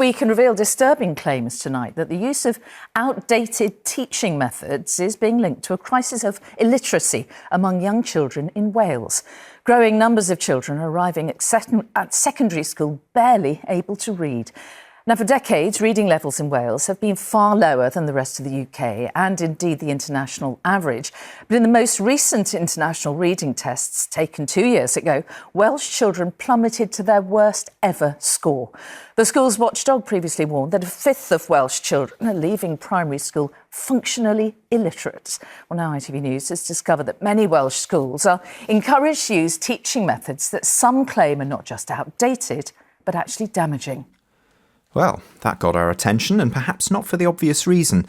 We can reveal disturbing claims tonight that the use of outdated teaching methods is being linked to a crisis of illiteracy among young children in Wales. Growing numbers of children are arriving at secondary school barely able to read. Now, for decades, reading levels in Wales have been far lower than the rest of the UK and indeed the international average. But in the most recent international reading tests taken 2 years ago, Welsh children plummeted to their worst ever score. The school's watchdog previously warned that a fifth of Welsh children are leaving primary school functionally illiterate. Well, now ITV News has discovered that many Welsh schools are encouraged to use teaching methods that some claim are not just outdated, but actually damaging. Well, that got our attention, and perhaps not for the obvious reason.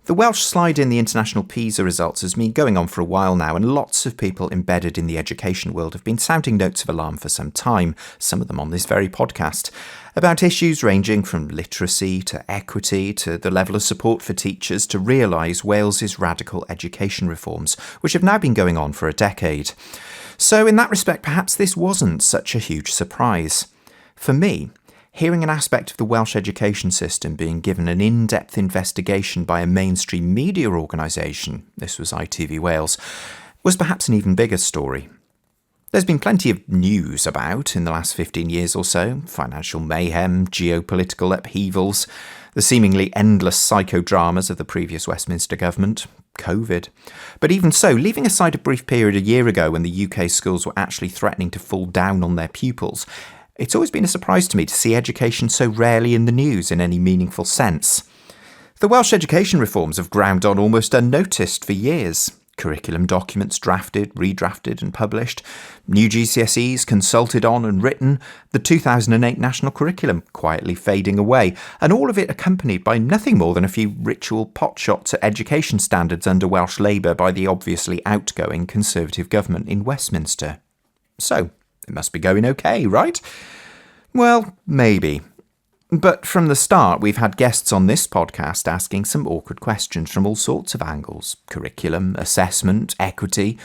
The Welsh slide in the international PISA results has been going on for a while now, and lots of people embedded in the education world have been sounding notes of alarm for some time, some of them on this very podcast, about issues ranging from literacy to equity to the level of support for teachers to realise Wales's radical education reforms, which have now been going on for a decade. So in that respect, perhaps this wasn't such a huge surprise. For me, hearing an aspect of the Welsh education system being given an in-depth investigation by a mainstream media organisation, this was ITV Wales, was perhaps an even bigger story. There's been plenty of news about in the last 15 years or so: financial mayhem, geopolitical upheavals, the seemingly endless psychodramas of the previous Westminster government, COVID. But even so, leaving aside a brief period a year ago when the UK schools were actually threatening to fall down on their pupils, it's always been a surprise to me to see education so rarely in the news in any meaningful sense. The Welsh education reforms have ground on almost unnoticed for years. Curriculum documents drafted, redrafted and published, new GCSEs consulted on and written, the 2008 national curriculum quietly fading away, and all of it accompanied by nothing more than a few ritual potshots at education standards under Welsh Labour by the obviously outgoing Conservative government in Westminster. So, it must be going okay, right? Well, maybe. But from the start, we've had guests on this podcast asking some awkward questions from all sorts of angles: curriculum, assessment, equity,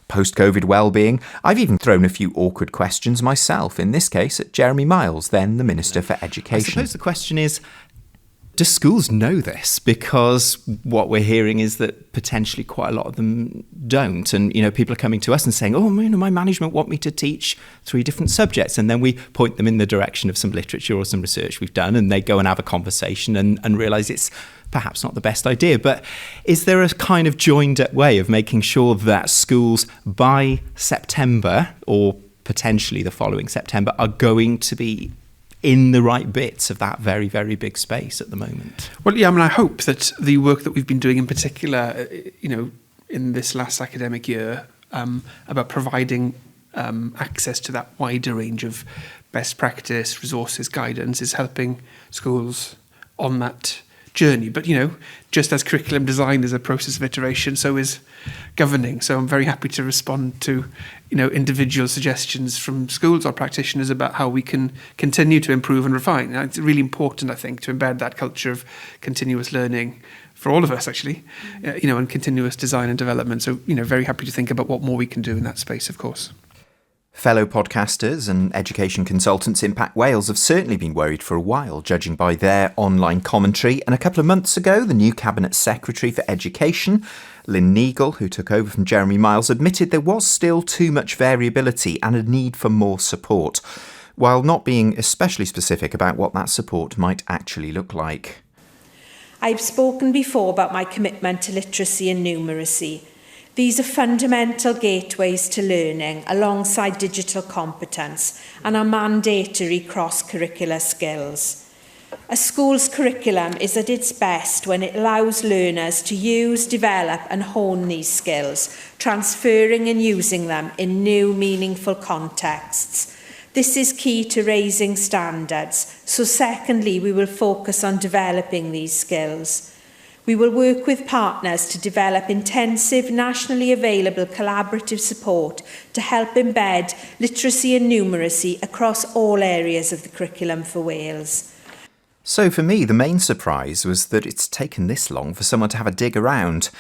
post-COVID well-being. I've even thrown a few awkward questions myself, in this case at Jeremy Miles, then the Minister for Education. I suppose the question is, do schools know this? Because what we're hearing is that potentially quite a lot of them don't. And, people are coming to us and saying, my management want me to teach 3 different subjects. And then we point them in the direction of some literature or some research we've done, and they go and have a conversation and realise it's perhaps not the best idea. But is there a kind of joined-up way of making sure that schools by September, or potentially the following September, are going to be in the right bits of that very, very big space at the moment? Well, yeah, I hope that the work that we've been doing in particular, in this last academic year, about providing access to that wider range of best practice, resources, guidance, is helping schools on that journey. But, just as curriculum design is a process of iteration, so is governing. So I'm very happy to respond to, individual suggestions from schools or practitioners about how we can continue to improve and refine. And it's really important, I think, to embed that culture of continuous learning for all of us, actually, and continuous design and development. So, very happy to think about what more we can do in that space, of course. Fellow podcasters and education consultants Impact Wales have certainly been worried for a while, judging by their online commentary. And a couple of months ago, the new Cabinet Secretary for Education, Lynn Neagle, who took over from Jeremy Miles, admitted there was still too much variability and a need for more support, while not being especially specific about what that support might actually look like. I've spoken before about my commitment to literacy and numeracy. These are fundamental gateways to learning alongside digital competence and are mandatory cross-curricular skills. A school's curriculum is at its best when it allows learners to use, develop and hone these skills, transferring and using them in new, meaningful contexts. This is key to raising standards. So secondly, we will focus on developing these skills. We will work with partners to develop intensive, nationally available collaborative support to help embed literacy and numeracy across all areas of the curriculum for Wales. So for me, the main surprise was that it's taken this long for someone to have a dig around.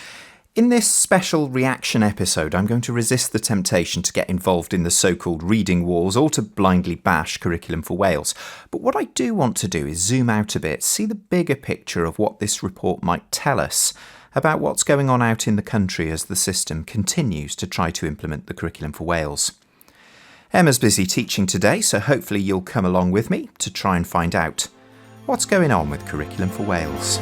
In this special reaction episode, I'm going to resist the temptation to get involved in the so-called reading wars or to blindly bash Curriculum for Wales. But what I do want to do is zoom out a bit, see the bigger picture of what this report might tell us about what's going on out in the country as the system continues to try to implement the Curriculum for Wales. Emma's busy teaching today, so hopefully you'll come along with me to try and find out what's going on with Curriculum for Wales.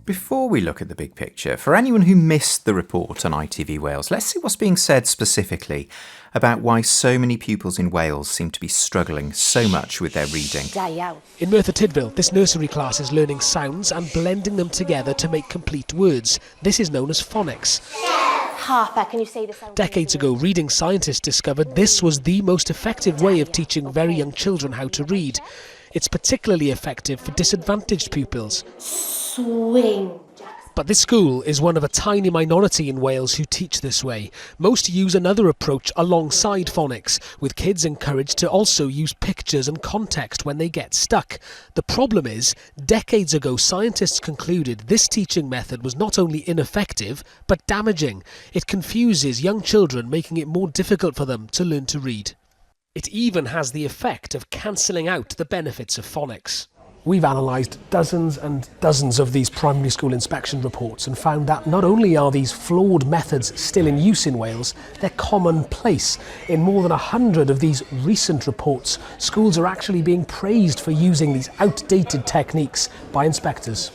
Before we look at the big picture, for anyone who missed the report on ITV Wales, let's see what's being said specifically about why so many pupils in Wales seem to be struggling so much with their reading. In Merthyr Tydfil, this nursery class is learning sounds and blending them together to make complete words. This is known as phonics. Harper, can you say the sound? Decades ago, reading scientists discovered this was the most effective way of teaching very young children how to read. It's particularly effective for disadvantaged pupils. Swing. But this school is one of a tiny minority in Wales who teach this way. Most use another approach alongside phonics, with kids encouraged to also use pictures and context when they get stuck. The problem is, decades ago scientists concluded this teaching method was not only ineffective, but damaging. It confuses young children, making it more difficult for them to learn to read. It even has the effect of cancelling out the benefits of phonics. We've analysed dozens and dozens of these primary school inspection reports and found that not only are these flawed methods still in use in Wales, they're commonplace. In more than 100 of these recent reports, schools are actually being praised for using these outdated techniques by inspectors.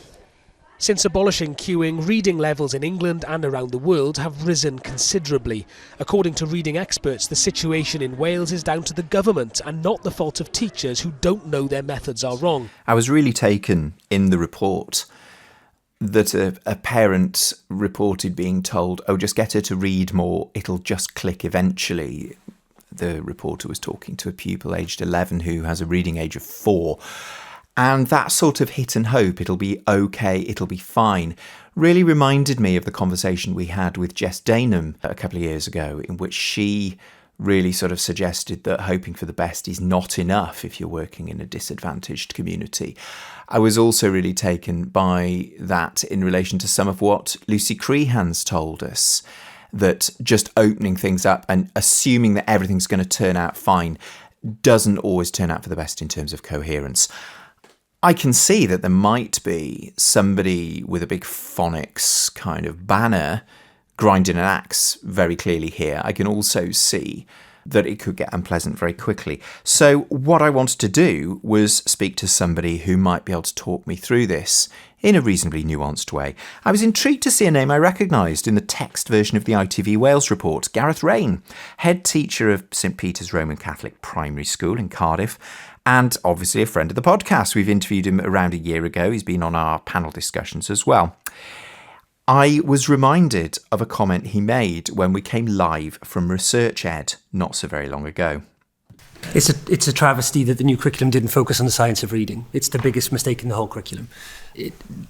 Since abolishing queuing, reading levels in England and around the world have risen considerably. According to reading experts, the situation in Wales is down to the government and not the fault of teachers who don't know their methods are wrong. I was really taken in the report that a parent reported being told, oh, just get her to read more, it'll just click eventually. The reporter was talking to a pupil aged 11 who has a reading age of 4. And that sort of hit and hope, it'll be okay, it'll be fine, really reminded me of the conversation we had with Jess Dainham a couple of years ago, in which she really sort of suggested that hoping for the best is not enough if you're working in a disadvantaged community. I was also really taken by that in relation to some of what Lucy Crehan's told us, that just opening things up and assuming that everything's going to turn out fine doesn't always turn out for the best in terms of coherence. I can see that there might be somebody with a big phonics kind of banner grinding an axe very clearly here. I can also see that it could get unpleasant very quickly. So what I wanted to do was speak to somebody who might be able to talk me through this in a reasonably nuanced way. I was intrigued to see a name I recognised in the text version of the ITV Wales report, Gareth Rein, head teacher of St Peter's Roman Catholic Primary School in Cardiff, and obviously a friend of the podcast. We've interviewed him around a year ago. He's been on our panel discussions as well. I was reminded of a comment he made when we came live from Research Ed not so very long ago. It's a travesty that the new curriculum didn't focus on the science of reading. It's the biggest mistake in the whole curriculum.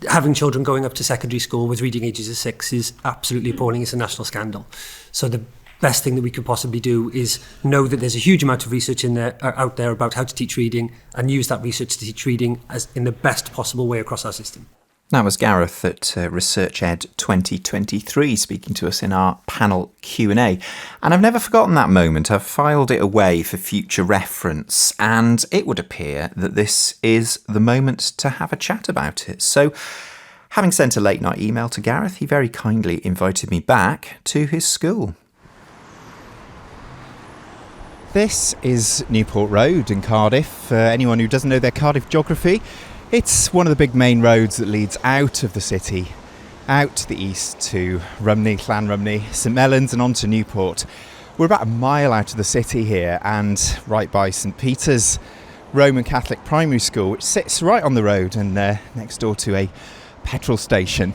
Having children going up to secondary school with reading ages of 6 is absolutely appalling. It's a national scandal. So the best thing that we could possibly do is know that there's a huge amount of research out there about how to teach reading, and use that research to teach reading as in the best possible way across our system. That was Gareth at Research Ed 2023 speaking to us in our panel Q&A. And I've never forgotten that moment. I've filed it away for future reference, and it would appear that this is the moment to have a chat about it. So, having sent a late night email to Gareth, he very kindly invited me back to his school. This is Newport Road in Cardiff. For anyone who doesn't know their Cardiff geography, it's one of the big main roads that leads out of the city, out to the east to Rumney, Llanrumney, St Mellons and on to Newport. We're about a mile out of the city here and right by St Peter's Roman Catholic Primary School, which sits right on the road and next door to a petrol station.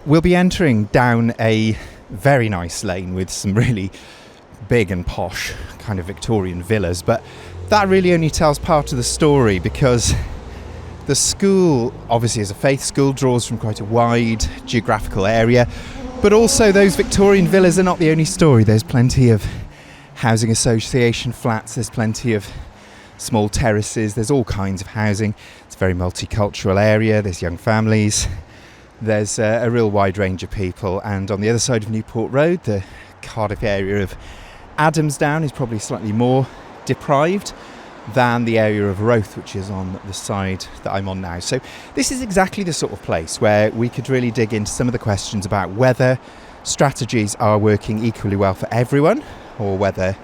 We'll be entering down a very nice lane with some really big and posh kind of Victorian villas, but that really only tells part of the story, because The school, obviously, is a faith school, draws from quite a wide geographical area, but also those Victorian villas are not the only story. There's plenty of housing association flats, there's plenty of small terraces, there's all kinds of housing. It's a very multicultural area, there's young families, there's a real wide range of people. And on the other side of Newport Road, the Cardiff area of Adamsdown is probably slightly more deprived than the area of Roath, which is on the side that I'm on now. So this is exactly the sort of place where we could really dig into some of the questions about whether strategies are working equally well for everyone, or whether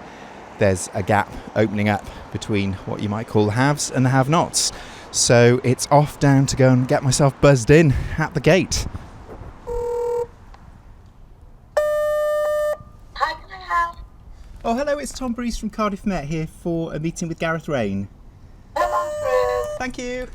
there's a gap opening up between what you might call the haves and the have-nots. So it's off down to go and get myself buzzed in at the gate. How can I help? Oh, hello, it's Tom Breeze from Cardiff Met here for a meeting with Gareth Rein. Come on through. Thank you.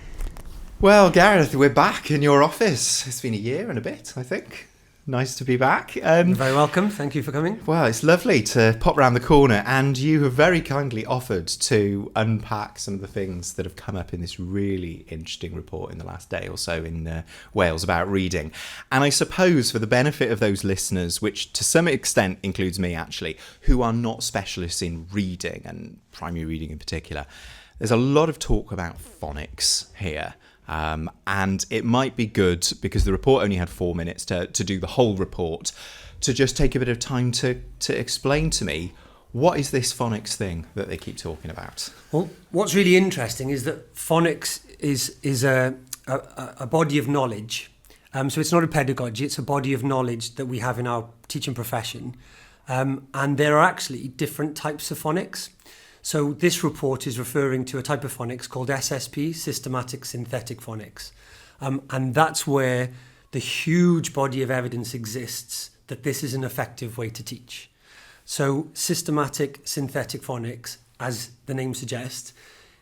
Well, Gareth, we're back in your office. It's been a year and a bit, I think. Nice to be back. You're very welcome. Thank you for coming. Well, it's lovely to pop round the corner, and you have very kindly offered to unpack some of the things that have come up in this really interesting report in the last day or so in Wales about reading. And I suppose for the benefit of those listeners, which to some extent includes me actually, who are not specialists in reading and primary reading in particular, there's a lot of talk about phonics here. And it might be good, because the report only had 4 minutes to do the whole report, to just take a bit of time to explain to me, what is this phonics thing that they keep talking about? Well, what's really interesting is that phonics is a body of knowledge. So it's not a pedagogy, it's a body of knowledge that we have in our teaching profession. And there are actually different types of phonics. So this report is referring to a type of phonics called SSP, systematic synthetic phonics. And that's where the huge body of evidence exists that this is an effective way to teach. So systematic synthetic phonics, as the name suggests,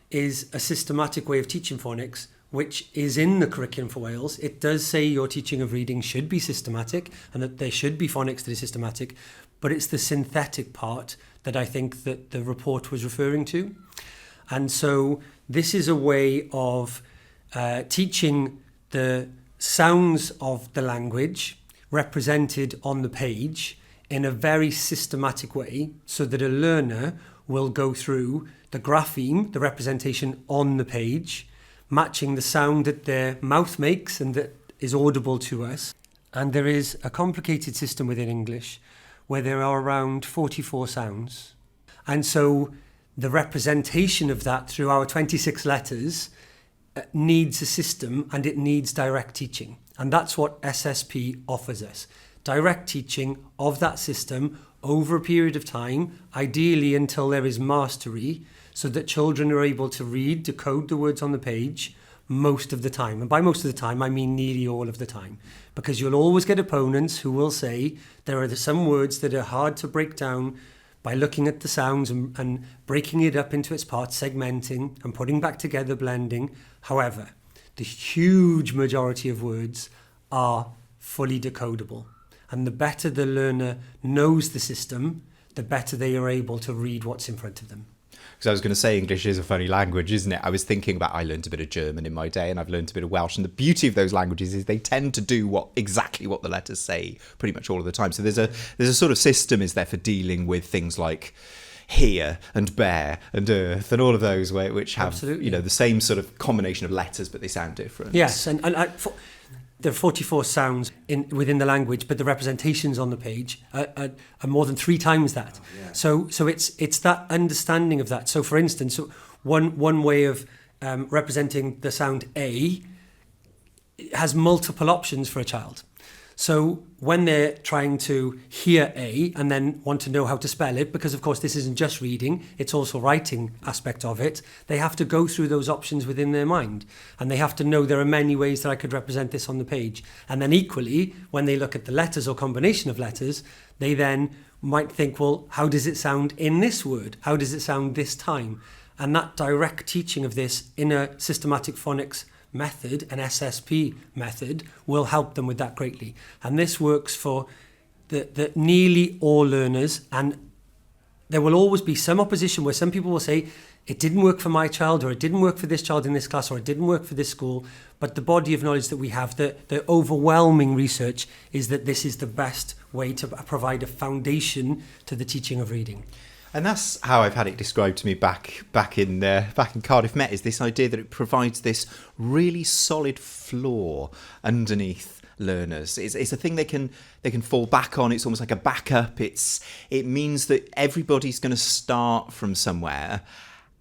is a systematic way of teaching phonics, which is in the curriculum for Wales. It does say your teaching of reading should be systematic and that there should be phonics that is systematic, but it's the synthetic part that I think that the report was referring to. And so this is a way of teaching the sounds of the language represented on the page in a very systematic way, so that a learner will go through the grapheme, the representation on the page, matching the sound that their mouth makes and that is audible to us. And there is a complicated system within English where there are around 44 sounds. And so the representation of that through our 26 letters needs a system, and it needs direct teaching. And that's what SSP offers us. Direct teaching of that system over a period of time, ideally until there is mastery, so that children are able to read, decode the words on the page most of the time. And by most of the time, I mean nearly all of the time. Because you'll always get opponents who will say there are some words that are hard to break down by looking at the sounds and breaking it up into its parts, segmenting and putting back together, blending. However, the huge majority of words are fully decodable. And the better the learner knows the system, the better they are able to read what's in front of them. Because I was going to say English is a funny language, isn't it? I was thinking about, I learned a bit of German in my day, and I've learned a bit of Welsh, and the beauty of those languages is they tend to do exactly what the letters say pretty much all of the time. So there's a sort of system is there for dealing with things like here and bear and earth and all of those which have Absolutely. the same sort of combination of letters, but they sound different. Yes, and there are 44 sounds within the language, but the representations on the page are more than 3 times that. Oh, yeah. So it's that understanding of that. So, for instance, one way of representing the sound A has multiple options for a child. So when they're trying to hear A and then want to know how to spell it, because of course this isn't just reading, it's also writing aspect of it, they have to go through those options within their mind. And they have to know there are many ways that I could represent this on the page. And then equally, when they look at the letters or combination of letters, they then might think, well, how does it sound in this word? How does it sound this time? And that direct teaching of this in a systematic phonics method, an SSP method, will help them with that greatly. And this works for the nearly all learners, and there will always be some opposition where some people will say, it didn't work for my child, or it didn't work for this child in this class, or it didn't work for this school, but the body of knowledge that we have, the overwhelming research is that this is the best way to provide a foundation to the teaching of reading. And that's how I've had it described to me back in Cardiff Met, is this idea that it provides this really solid floor underneath learners. It's a thing they can fall back on. It's almost like a backup. It means that everybody's going to start from somewhere.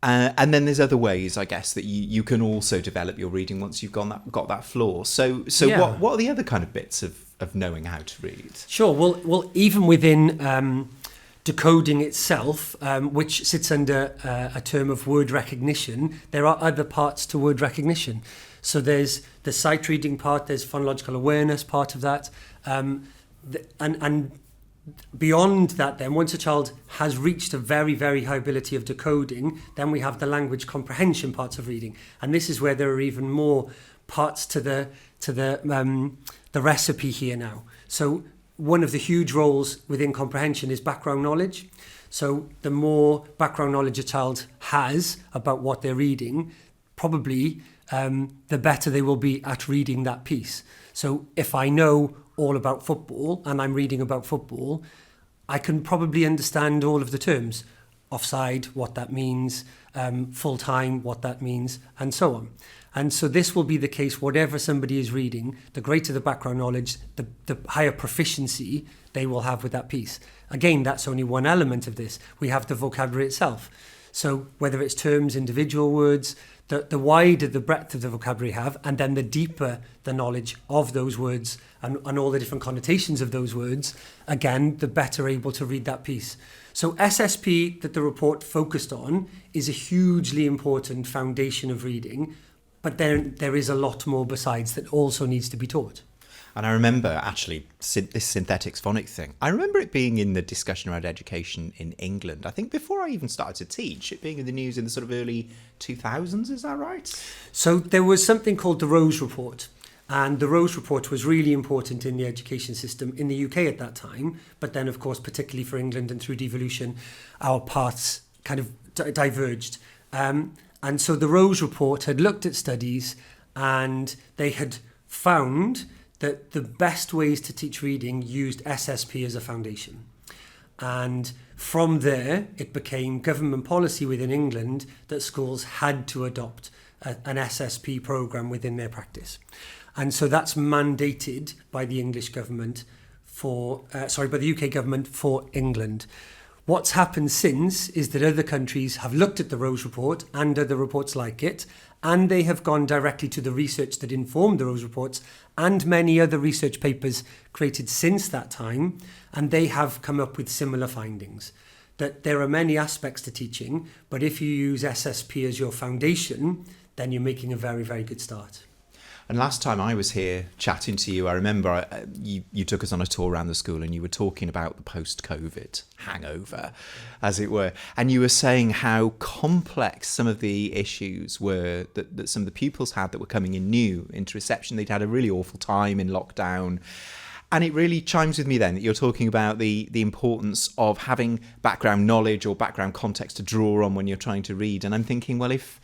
And then there's other ways, I guess, that you can also develop your reading once you've got that floor. So Yeah. what are the other kind of bits of knowing how to read? Sure. Well, even within decoding itself, which sits under a term of word recognition, there are other parts to word recognition. So there's the sight reading part, there's phonological awareness part of that, and beyond that, then, once a child has reached a very, very high ability of decoding, then we have the language comprehension parts of reading, and this is where there are even more parts to the recipe here now. So one of the huge roles within comprehension is background knowledge. So the more background knowledge a child has about what they're reading, probably the better they will be at reading that piece. So if I know all about football and I'm reading about football, I can probably understand all of the terms. Offside, what that means, full time, what that means, and so on. And so this will be the case whatever somebody is reading, the greater the background knowledge, the higher proficiency they will have with that piece. Again, that's only one element of this. We have the vocabulary itself. So whether it's terms, individual words, the wider the breadth of the vocabulary have, and then the deeper the knowledge of those words and all the different connotations of those words, again, the better able to read that piece. So SSP that the report focused on is a hugely important foundation of reading, but there is a lot more besides that also needs to be taught. And I remember, actually, this synthetics phonics thing, I remember it being in the discussion around education in England. I think before I even started to teach, it being in the news in the sort of early 2000s, is that right? So there was something called the Rose Report. And the Rose Report was really important in the education system in the UK at that time. But then, of course, particularly for England and through devolution, our paths kind of diverged. And so the Rose Report had looked at studies and they had found that the best ways to teach reading used SSP as a foundation. And from there, it became government policy within England that schools had to adopt an SSP programme within their practice. And so that's mandated by the English government by the UK government for England. What's happened since is that other countries have looked at the Rose Report and other reports like it, and they have gone directly to the research that informed the Rose Reports and many other research papers created since that time, and they have come up with similar findings. That there are many aspects to teaching, but if you use SSP as your foundation, then you're making a very, very good start. And last time I was here chatting to you, I remember you took us on a tour around the school and you were talking about the post-COVID hangover, as it were. And you were saying how complex some of the issues were that some of the pupils had that were coming in new into reception. They'd had a really awful time in lockdown. And it really chimes with me then that you're talking about the importance of having background knowledge or background context to draw on when you're trying to read. And I'm thinking, well, if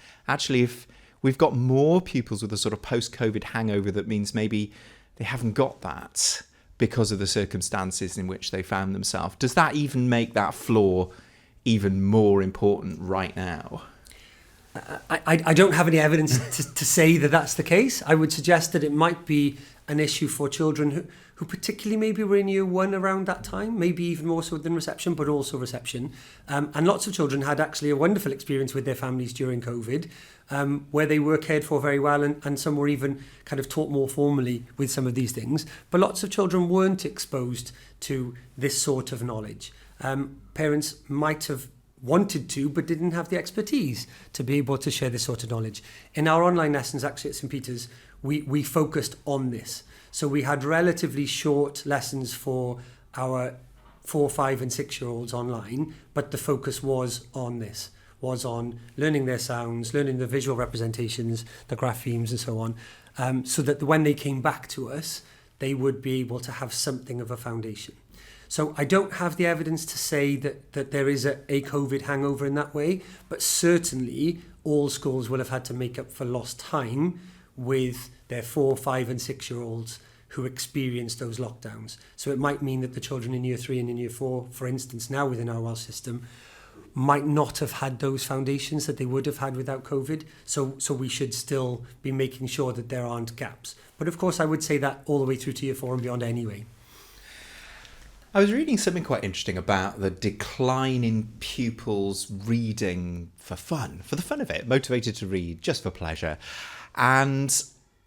we've got more pupils with a sort of post-COVID hangover, that means maybe they haven't got that because of the circumstances in which they found themselves. Does that even make that flaw even more important right now? I don't have any evidence to say that that's the case. I would suggest that it might be an issue for children who particularly maybe were in year one around that time, maybe even more so than reception, but also reception. And lots of children had actually a wonderful experience with their families during COVID, where they were cared for very well, and some were even kind of taught more formally with some of these things. But lots of children weren't exposed to this sort of knowledge. Parents might have wanted to, but didn't have the expertise to be able to share this sort of knowledge. In our online lessons, actually at St Peter's, we focused on this. So we had relatively short lessons for our 4, 5 and 6-year-olds online, but the focus was on this, was on learning their sounds, learning the visual representations, the graphemes and so on, so that when they came back to us, they would be able to have something of a foundation. So I don't have the evidence to say that there is a COVID hangover in that way, but certainly all schools will have had to make up for lost time with their 4, 5 and 6-year-olds who experienced those lockdowns. So it might mean that the children in year 3 and in year 4, for instance, now within our Welsh system, might not have had those foundations that they would have had without COVID. So we should still be making sure that there aren't gaps. But of course, I would say that all the way through to year 4 and beyond anyway. I was reading something quite interesting about the decline in pupils reading for fun, for the fun of it, motivated to read just for pleasure. And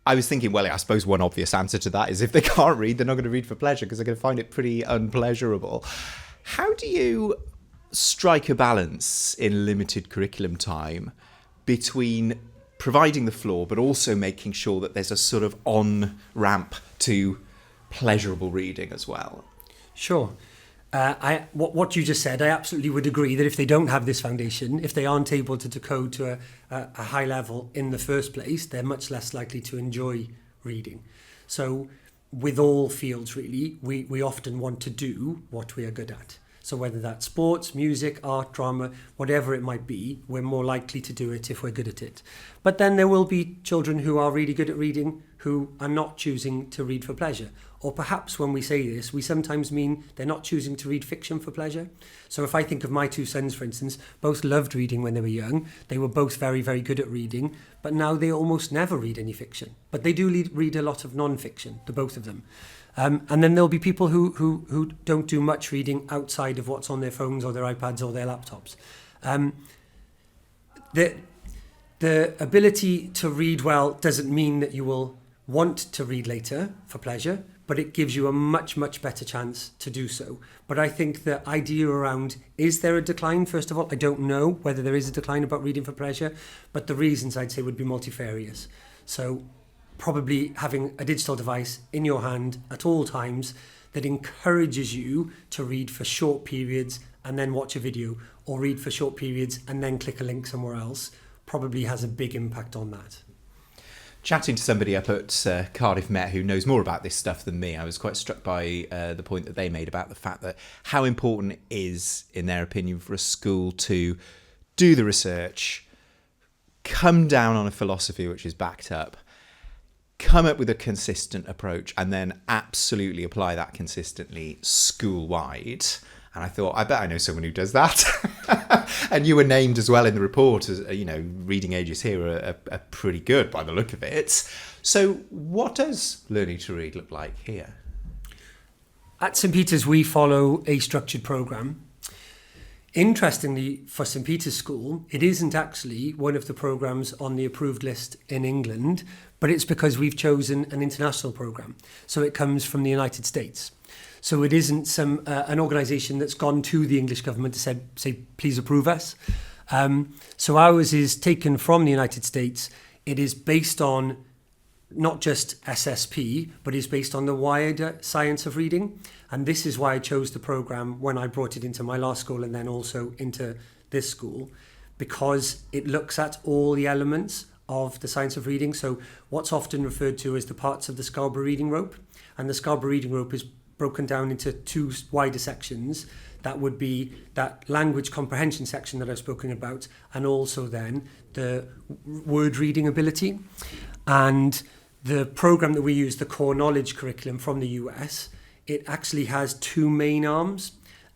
I was thinking, well, I suppose one obvious answer to that is if they can't read, they're not going to read for pleasure because they're going to find it pretty unpleasurable. How do you strike a balance in limited curriculum time between providing the floor but also making sure that there's a sort of on-ramp to pleasurable reading as well? Sure. What you just said, I absolutely would agree that if they don't have this foundation, if they aren't able to decode to a high level in the first place, they're much less likely to enjoy reading. So with all fields, really, we often want to do what we are good at. So whether that's sports, music, art, drama, whatever it might be, we're more likely to do it if we're good at it. But then there will be children who are really good at reading who are not choosing to read for pleasure. Or perhaps when we say this, we sometimes mean they're not choosing to read fiction for pleasure. So if I think of my 2 sons, for instance, both loved reading when they were young. They were both very, very good at reading, but now they almost never read any fiction. But they do read a lot of non-fiction, the both of them. And then there'll be people who don't do much reading outside of what's on their phones or their iPads or their laptops. The ability to read well doesn't mean that you will want to read later for pleasure, but it gives you a much, much better chance to do so. But I think the idea around, is there a decline? First of all, I don't know whether there is a decline about reading for pleasure, but the reasons I'd say would be multifarious. So probably having a digital device in your hand at all times that encourages you to read for short periods and then watch a video, or read for short periods and then click a link somewhere else, probably has a big impact on that. Chatting to somebody up at Cardiff Met who knows more about this stuff than me, I was quite struck by the point that they made about the fact that how important it is, in their opinion, for a school to do the research, come down on a philosophy which is backed up, come up with a consistent approach, and then absolutely apply that consistently school-wide. And I thought, I bet I know someone who does that. And you were named as well in the report as, reading ages here are pretty good by the look of it. So what does learning to read look like here? At St Peter's, we follow a structured programme. Interestingly, for St Peter's School, it isn't actually one of the programmes on the approved list in England, but it's because we've chosen an international programme. So it comes from the United States. So it isn't an organisation that's gone to the English government to say, please approve us. So ours is taken from the United States. It is based on not just SSP, but is based on the wider science of reading. And this is why I chose the programme when I brought it into my last school and then also into this school, because it looks at all the elements of the science of reading. So what's often referred to as the parts of the Scarborough reading rope. And the Scarborough reading rope is broken down into 2 wider sections. That would be that language comprehension section that I've spoken about, and also then the word reading ability. And the program that we use, the core knowledge curriculum from the US, it actually has 2 main arms.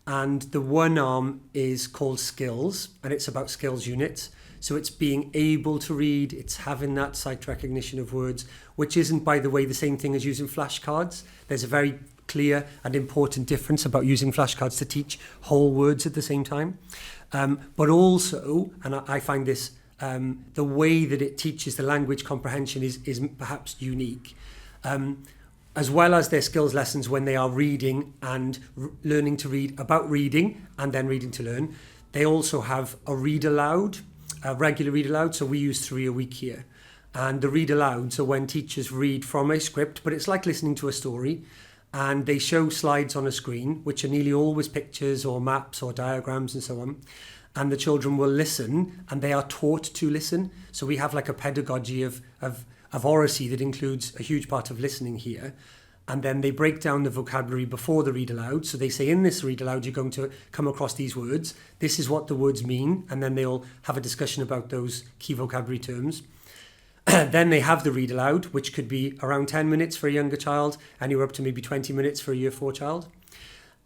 And the one arm is called skills, and it's about skills units. So it's being able to read, it's having that sight recognition of words, which isn't, by the way, the same thing as using flashcards. There's a very clear and important difference about using flashcards to teach whole words at the same time. But also, and I find this, the way that it teaches the language comprehension is perhaps unique. As well as their skills lessons when they are reading and learning to read about reading and then reading to learn, they also have a read aloud, a regular read aloud. So we use 3 a week here. And the read aloud, so when teachers read from a script, but it's like listening to a story, and they show slides on a screen, which are nearly always pictures or maps or diagrams and so on. And the children will listen, and they are taught to listen. So we have like a pedagogy of oracy that includes a huge part of listening here. and then they break down the vocabulary before the read aloud. So they say, in this read aloud, you're going to come across these words. This is what the words mean. And then they'll have a discussion about those key vocabulary terms. Then they have the read aloud, which could be around 10 minutes for a younger child, anywhere up to maybe 20 minutes for a year 4 child.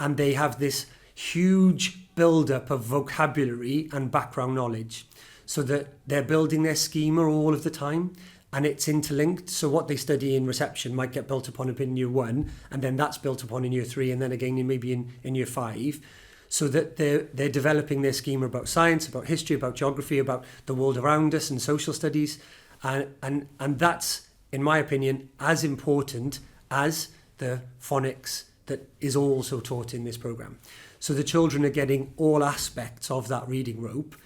And they have this huge build-up of vocabulary and background knowledge, so that they're building their schema all of the time, and it's interlinked. So what they study in reception might get built upon in year 1, and then that's built upon in year 3, and then again in year 5, so that they're developing their schema about science, about history, about geography, about the world around us and social studies. And that's, in my opinion, as important as the phonics that is also taught in this programme. So the children are getting all aspects of that reading rope.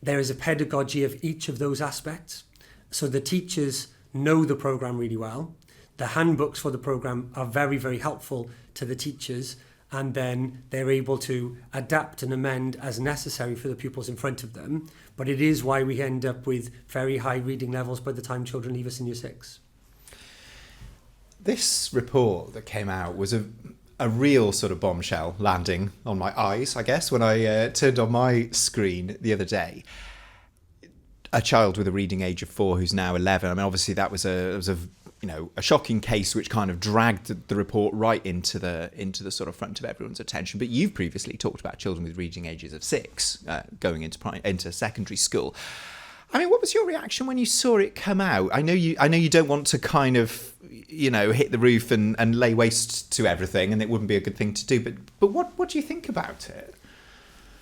There is a pedagogy of each of those aspects. So the teachers know the programme really well. The handbooks for the programme are very, very helpful to the teachers, and then they're able to adapt and amend as necessary for the pupils in front of them. But it is why we end up with very high reading levels by the time children leave us in year 6. This report that came out was a real sort of bombshell landing on my eyes, I guess, when I turned on my screen the other day. A child with a reading age of 4 who's now 11. I mean, obviously that was a shocking case which kind of dragged the report right into the sort of front of everyone's attention. But you've previously talked about children with reading ages of 6 going into secondary school. I mean, what was your reaction when you saw it come out? I know you don't want to kind of, hit the roof and lay waste to everything, and it wouldn't be a good thing to do. But what do you think about it?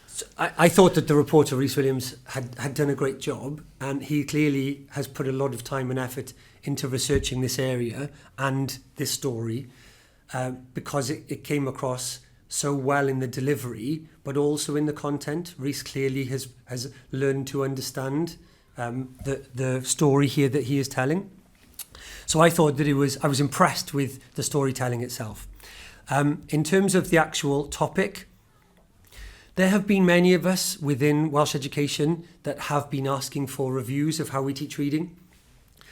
So I thought that the reporter, Rhys Williams, had done a great job, and he clearly has put a lot of time and effort into researching this area and this story, because it came across so well in the delivery, but also in the content. Rhys clearly has learned to understand the story here that he is telling. So I thought that I was impressed with the storytelling itself. In terms of the actual topic, there have been many of us within Welsh education that have been asking for reviews of how we teach reading,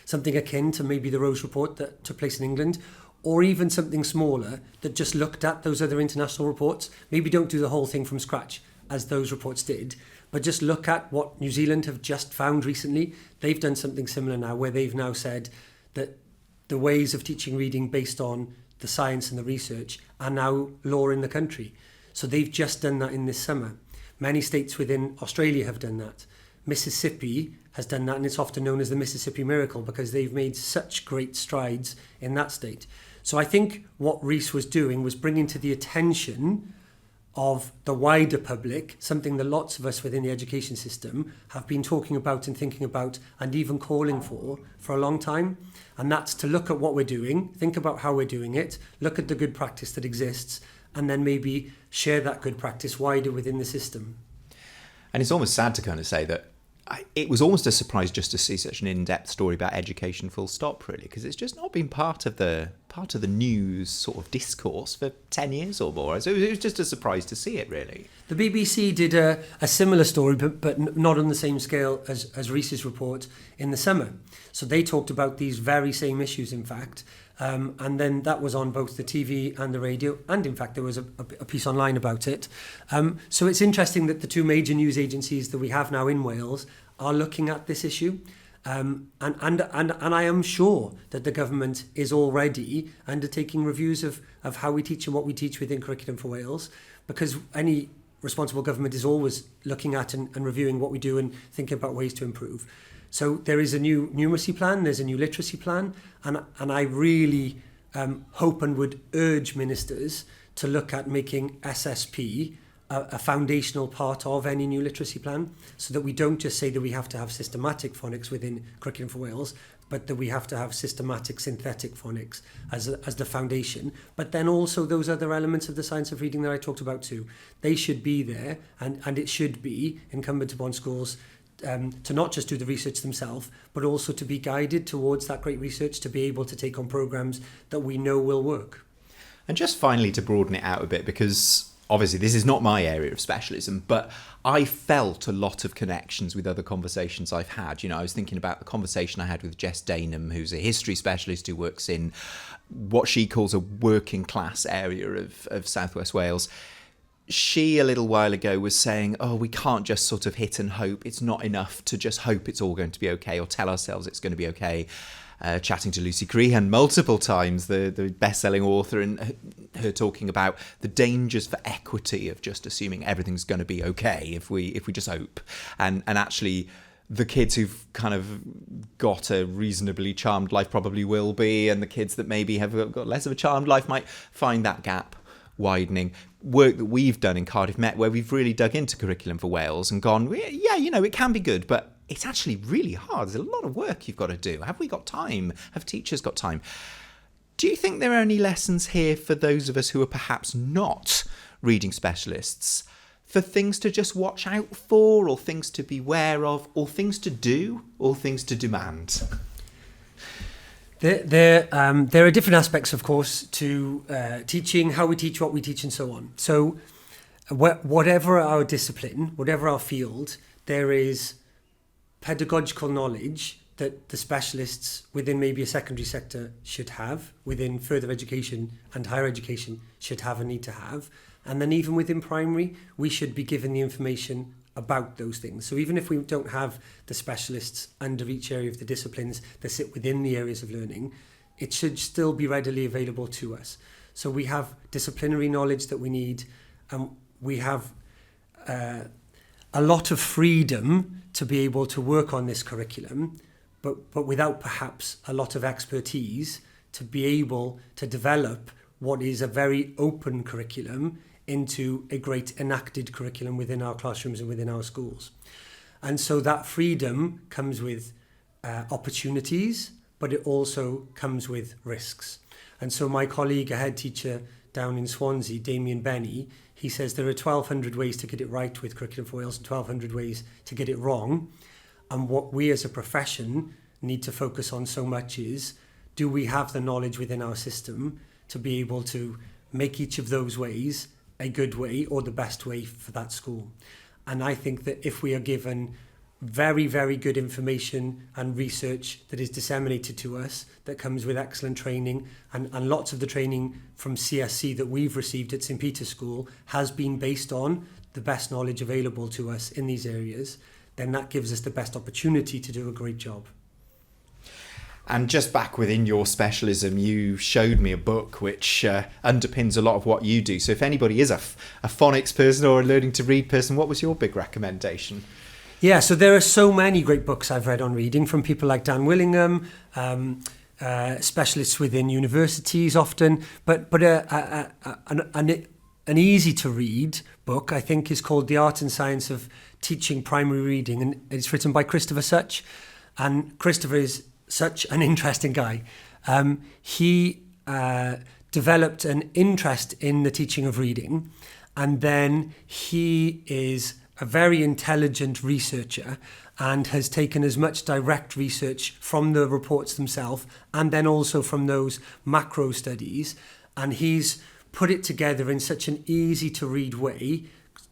something akin to maybe the Rose Report that took place in England, or even something smaller that just looked at those other international reports. Maybe don't do the whole thing from scratch, as those reports did, but just look at what New Zealand have just found recently. They've done something similar now, where they've now said that the ways of teaching reading based on the science and the research are now law in the country. So they've just done that in this summer. Many states within Australia have done that. Mississippi has done that, and it's often known as the Mississippi Miracle because they've made such great strides in that state. So I think what Rhys was doing was bringing to the attention of the wider public something that lots of us within the education system have been talking about and thinking about and even calling for a long time. And that's to look at what we're doing, think about how we're doing it, look at the good practice that exists, and then maybe share that good practice wider within the system. And it's almost sad to kind of say that it was almost a surprise just to see such an in-depth story about education full stop, really, because it's just not been part of the news sort of discourse for 10 years or more. So it was just a surprise to see it, really. The BBC did a similar story, but not on the same scale as Rhys's report in the summer. So they talked about these very same issues, in fact, and then that was on both the TV and the radio, and in fact there was a piece online about it. So it's interesting that the two major news agencies that we have now in Wales are looking at this issue. And I am sure that the government is already undertaking reviews of how we teach and what we teach within Curriculum for Wales, because any responsible government is always looking at and reviewing what we do and thinking about ways to improve. So there is a new numeracy plan, there's a new literacy plan, and I really hope and would urge ministers to look at making SSP a foundational part of any new literacy plan, so that we don't just say that we have to have systematic phonics within Curriculum for Wales, but that we have to have systematic synthetic phonics as the foundation. But then also those other elements of the science of reading that I talked about too, they should be there, and it should be incumbent upon schools to not just do the research themselves, but also to be guided towards that great research, to be able to take on programmes that we know will work. And just finally, to broaden it out a bit, because obviously this is not my area of specialism, but I felt a lot of connections with other conversations I've had. I was thinking about the conversation I had with Jess Dainham, who's a history specialist who works in what she calls a working class area of South West Wales. She, a little while ago, was saying, we can't just sort of hit and hope. It's not enough to just hope it's all going to be okay or tell ourselves it's going to be okay. Chatting to Lucy Crehan multiple times, the best-selling author, and her talking about the dangers for equity of just assuming everything's going to be okay if we just hope. And actually, the kids who've kind of got a reasonably charmed life probably will be, and the kids that maybe have got less of a charmed life might find that gap widening. Work that we've done in Cardiff Met, where we've really dug into curriculum for Wales and gone, yeah, it can be good, but it's actually really hard. There's a lot of work you've got to do. Have we got time? Have teachers got time? Do you think there are any lessons here for those of us who are perhaps not reading specialists, for things to just watch out for, or things to beware of, or things to do, or things to demand? There are different aspects, of course, to teaching, how we teach, what we teach, and so on. So whatever our discipline, whatever our field, there is pedagogical knowledge that the specialists within maybe a secondary sector should have, within further education and higher education should have and need to have. And then even within primary, we should be given the information about those things. So even if we don't have the specialists under each area of the disciplines that sit within the areas of learning, it should still be readily available to us. So we have disciplinary knowledge that we need, and we have a lot of freedom to be able to work on this curriculum, but without perhaps a lot of expertise to be able to develop what is a very open curriculum into a great enacted curriculum within our classrooms and within our schools. And so that freedom comes with opportunities, but it also comes with risks. And so my colleague, a head teacher down in Swansea, Damien Benny, he says there are 1,200 ways to get it right with Curriculum for Wales and 1,200 ways to get it wrong. And what we as a profession need to focus on so much is, do we have the knowledge within our system to be able to make each of those ways a good way or the best way for that school? And I think that if we are given very, very good information and research that is disseminated to us, that comes with excellent training, and lots of the training from CSC that we've received at St Peter's School has been based on the best knowledge available to us in these areas, then that gives us the best opportunity to do a great job. And just back within your specialism, you showed me a book which underpins a lot of what you do. So if anybody is a phonics person or a learning to read person, what was your big recommendation? Yeah, so there are so many great books I've read on reading from people like Dan Willingham, specialists within universities often, but an easy to read book I think is called The Art and Science of Teaching Primary Reading, and it's written by Christopher Such, and Christopher is such an interesting guy. He developed an interest in the teaching of reading, and then he is a very intelligent researcher and has taken as much direct research from the reports themselves and then also from those macro studies, and he's put it together in such an easy to read way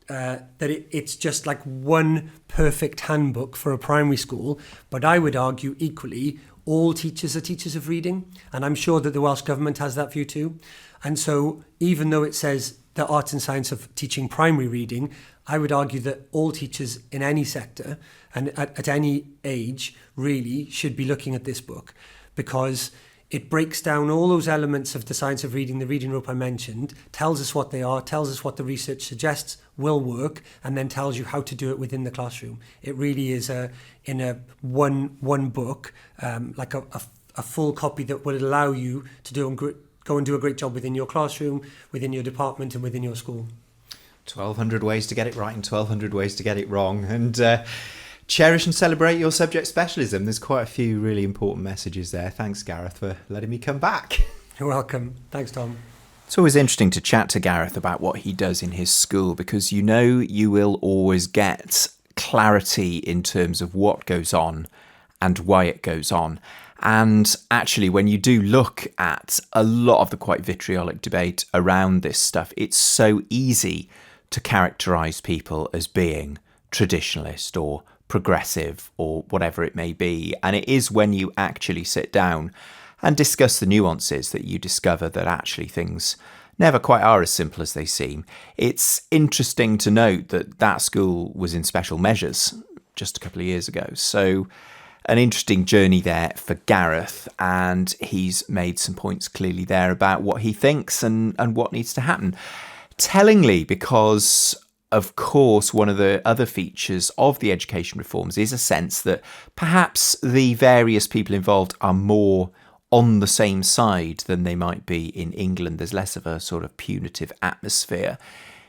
that it's just like one perfect handbook for a primary school. But I would argue equally, all teachers are teachers of reading, and I'm sure that the Welsh Government has that view too. And so even though it says the art and science of teaching primary reading, I would argue that all teachers in any sector and at any age really should be looking at this book, because it breaks down all those elements of the science of reading, the reading rope I mentioned, tells us what they are, tells us what the research suggests will work, and then tells you how to do it within the classroom. It really is in a one book, like a full copy that will allow you to go and do a great job within your classroom, within your department, and within your school. 1,200 ways to get it right and 1,200 ways to get it wrong. And cherish and celebrate your subject specialism. There's quite a few really important messages there. Thanks, Gareth, for letting me come back. You're welcome. Thanks, Tom. It's always interesting to chat to Gareth about what he does in his school, because you know you will always get clarity in terms of what goes on and why it goes on. And actually, when you do look at a lot of the quite vitriolic debate around this stuff, it's so easy to characterise people as being traditionalist or progressive or whatever it may be. And it is when you actually sit down and discuss the nuances that you discover that actually things never quite are as simple as they seem. It's interesting to note that that school was in special measures just a couple of years ago. So an interesting journey there for Gareth, and he's made some points clearly there about what he thinks and what needs to happen. Tellingly, because of course one of the other features of the education reforms is a sense that perhaps the various people involved are more on the same side than they might be in England. There's less of a sort of punitive atmosphere.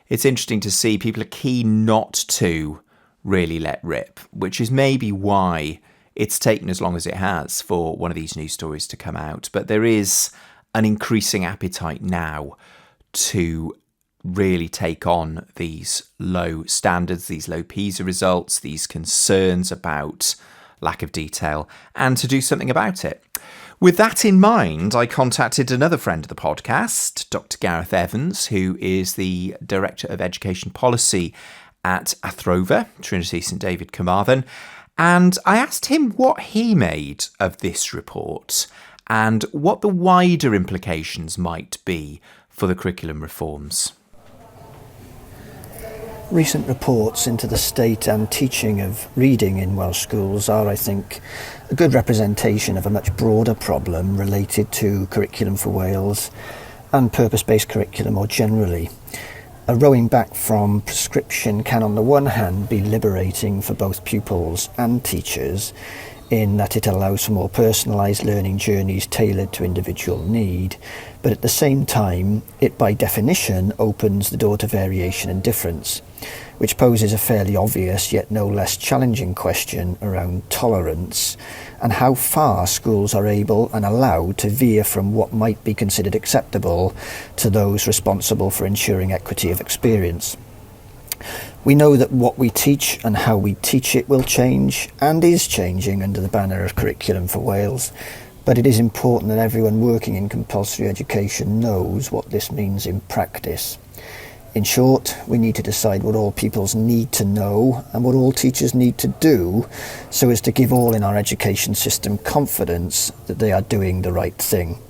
It's interesting to see people are keen not to really let rip, which is maybe why it's taken as long as it has for one of these news stories to come out. But there is an increasing appetite now to really take on these low standards, these low PISA results, these concerns about lack of detail, and to do something about it. With that in mind, I contacted another friend of the podcast, Dr. Gareth Evans, who is the Director of Education Policy at Athrova, Trinity St David Carmarthen, and I asked him what he made of this report and what the wider implications might be for the curriculum reforms. Recent reports into the state and teaching of reading in Welsh schools are, I think, a good representation of a much broader problem related to curriculum for Wales and purpose-based curriculum more generally. A rowing back from prescription can on the one hand be liberating for both pupils and teachers in that it allows for more personalised learning journeys tailored to individual need, but at the same time it by definition opens the door to variation and difference, which poses a fairly obvious yet no less challenging question around tolerance and how far schools are able and allowed to veer from what might be considered acceptable to those responsible for ensuring equity of experience. We know that what we teach and how we teach it will change and is changing under the banner of Curriculum for Wales, but it is important that everyone working in compulsory education knows what this means in practice. In short, we need to decide what all pupils need to know and what all teachers need to do so as to give all in our education system confidence that they are doing the right thing.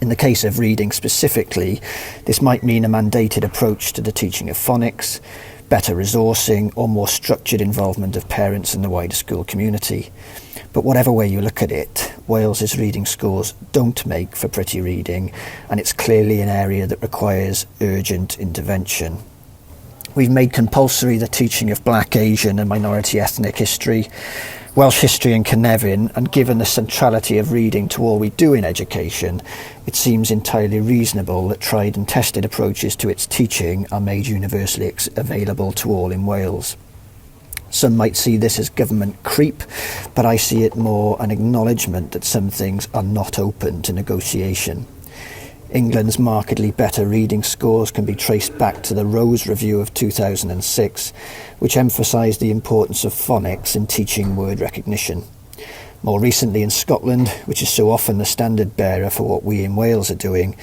In the case of reading specifically, this might mean a mandated approach to the teaching of phonics, better resourcing, or more structured involvement of parents and the wider school community. But whatever way you look at it, Wales's reading scores don't make for pretty reading, and it's clearly an area that requires urgent intervention. We've made compulsory the teaching of Black, Asian and minority ethnic history, Welsh history and Cynefin, and given the centrality of reading to all we do in education, it seems entirely reasonable that tried and tested approaches to its teaching are made universally available to all in Wales. Some might see this as government creep, but I see it more an acknowledgement that some things are not open to negotiation. England's markedly better reading scores can be traced back to the Rose Review of 2006, which emphasised the importance of phonics in teaching word recognition. More recently in Scotland, which is so often the standard bearer for what we in Wales are doing,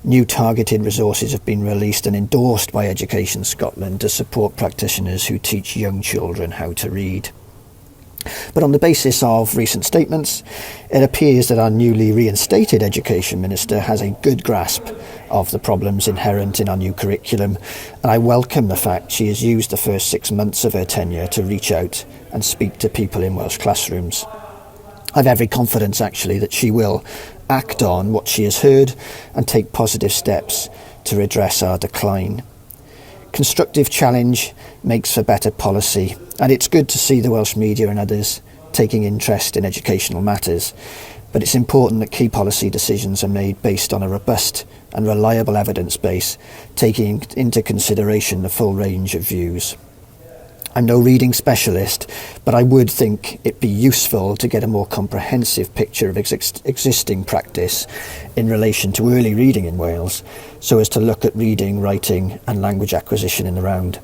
new targeted resources have been released and endorsed by Education Scotland to support practitioners who teach young children how to read. But on the basis of recent statements, it appears that our newly reinstated Education Minister has a good grasp of the problems inherent in our new curriculum, and I welcome the fact she has used the first 6 months of her tenure to reach out and speak to people in Welsh classrooms. I've every confidence actually that she will act on what she has heard and take positive steps to redress our decline. Constructive challenge makes for better policy, and it's good to see the Welsh media and others taking interest in educational matters, but it's important that key policy decisions are made based on a robust and reliable evidence base, taking into consideration the full range of views. I'm no reading specialist, but I would think it'd be useful to get a more comprehensive picture of existing practice in relation to early reading in Wales, so as to look at reading, writing and language acquisition in the round.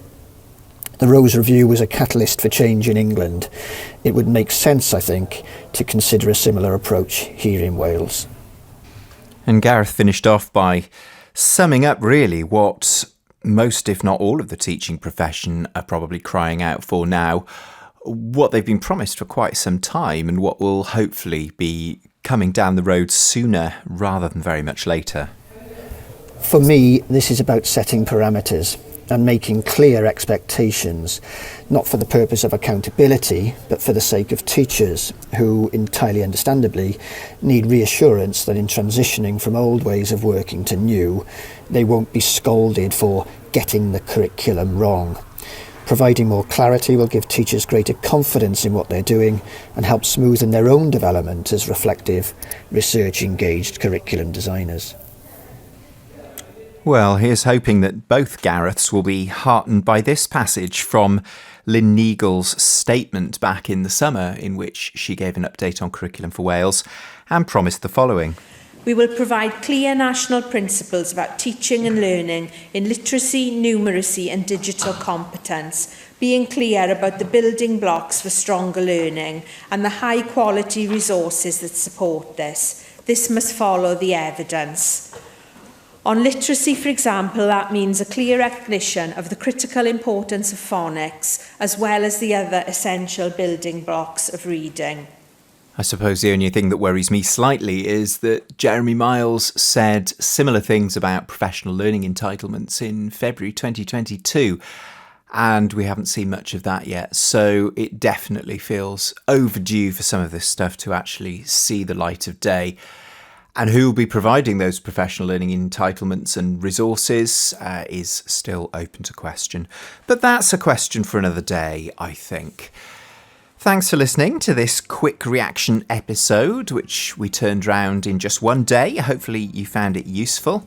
The Rose Review was a catalyst for change in England. It would make sense, I think, to consider a similar approach here in Wales. And Gareth finished off by summing up really what most, if not all, of the teaching profession are probably crying out for now, what they've been promised for quite some time and what will hopefully be coming down the road sooner rather than very much later. For me, this is about setting parameters and making clear expectations, not for the purpose of accountability, but for the sake of teachers who, entirely understandably, need reassurance that in transitioning from old ways of working to new, they won't be scolded for getting the curriculum wrong. Providing more clarity will give teachers greater confidence in what they're doing and help smoothen their own development as reflective, research-engaged curriculum designers. Well, here's hoping that both Gareths will be heartened by this passage from Lynn Neagle's statement back in the summer, in which she gave an update on Curriculum for Wales and promised the following. We will provide clear national principles about teaching and learning in literacy, numeracy and digital competence, being clear about the building blocks for stronger learning and the high quality resources that support this. This must follow the evidence. On literacy, for example, that means a clear recognition of the critical importance of phonics, as well as the other essential building blocks of reading. I suppose the only thing that worries me slightly is that Jeremy Miles said similar things about professional learning entitlements in February 2022, and we haven't seen much of that yet. So it definitely feels overdue for some of this stuff to actually see the light of day. And who will be providing those professional learning entitlements and resources is still open to question. But that's a question for another day, I think. Thanks for listening to this quick reaction episode, which we turned round in just one day. Hopefully you found it useful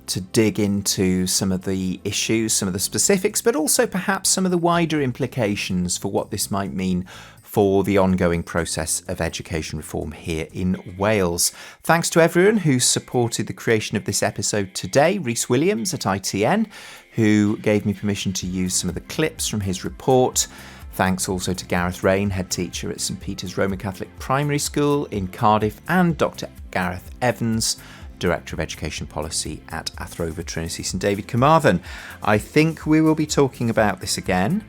to dig into some of the issues, some of the specifics, but also perhaps some of the wider implications for what this might mean for the ongoing process of education reform here in Wales. Thanks to everyone who supported the creation of this episode today. Rhys Williams at ITN, who gave me permission to use some of the clips from his report. Thanks also to Gareth Rein, head teacher at St Peter's Roman Catholic Primary School in Cardiff, and Dr. Gareth Evans, Director of Education Policy at Athrova Trinity St David Carmarthen. I think we will be talking about this again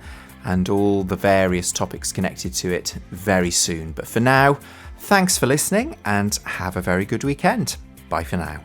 and all the various topics connected to it very soon. But for now, thanks for listening and have a very good weekend. Bye for now.